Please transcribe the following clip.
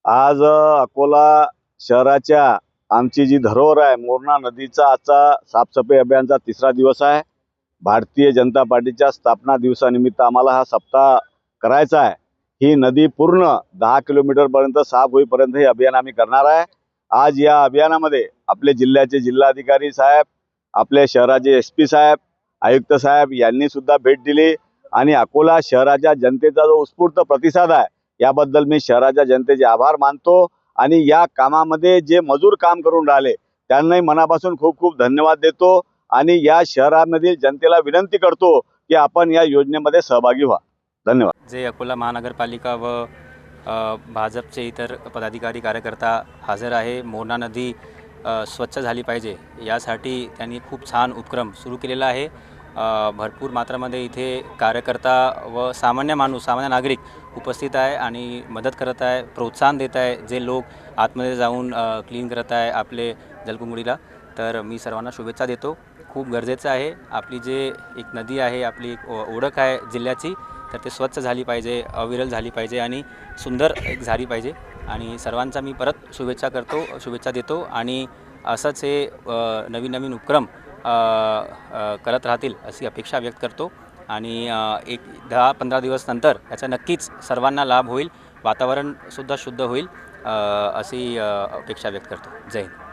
आज अकोला शहराच्या आमची जी धरोहर आहे मोरणा नदीचा आजचा साफसफाई अभियानचा तिसरा दिवस आहे। भारतीय जनता पार्टीच्या स्थापना दिवसानिमित्त आम्हाला हा सप्ताह करायचा आहे। ही नदी पूर्ण 10 किलोमीटरपर्यंत साफ होईपर्यंत हे अभियान आम्ही करणार आहे। आज या अभियानामध्ये आपले जिल्ह्याचे जिल्हाधिकारी साहेब, आपले शहराचे एसपी साहेब, आयुक्त साहेब यांनी सुद्धा भेट दिली आणि अकोला शहराच्या जनतेचा जो उत्स्फूर्त प्रतिसाद आहे याबद्दल मी शहराच्या जनतेचे आभार मानतो आणि या कामामध्ये जे मजूर काम करून राहिले त्यांनाही मनापासून खूप खूप धन्यवाद देतो आणि या शहरामधील जनतेला विनंती करतो की आपण या योजनेमध्ये सहभागी व्हा। धन्यवाद। जे अकोला महानगरपालिका व भाजपचे इतर पदाधिकारी कार्यकर्ता हजर आहे। मोरणा नदी स्वच्छ झाली पाहिजे यासाठी त्यांनी खूप छान उपक्रम सुरू केलेला आहे। भरपूर मात्रामध्ये इथे कार्यकर्ता व सामान्य माणूस, सामान्य नागरिक उपस्थित आहे आणि मदत करत आहे, प्रोत्साहन देत आहे। जे लोक आतमध्ये जाऊन क्लीन करत आहे आपले जलकुंडीला, तर मी सर्वांना शुभेच्छा देतो। खूप गरजेचं आहे, आपली जे एक नदी आहे, आपली एक ओळख आहे जिल्ह्याची, तर ते स्वच्छ झाली पाहिजे, अविरल झाली पाहिजे आणि सुंदर एक झाली पाहिजे। आणि सर्वांचा मी परत शुभेच्छा देतो आणि असंच हे नवीन नवीन उपक्रम करत राहतील अशी अपेक्षा व्यक्त करतो आणि एक 10-15 दिवस नंतर याचा नक्कीच सर्वांना लाभ होईल, वातावरणसुद्धा शुद्ध होईल अशी अपेक्षा व्यक्त करतो। जय हिंद।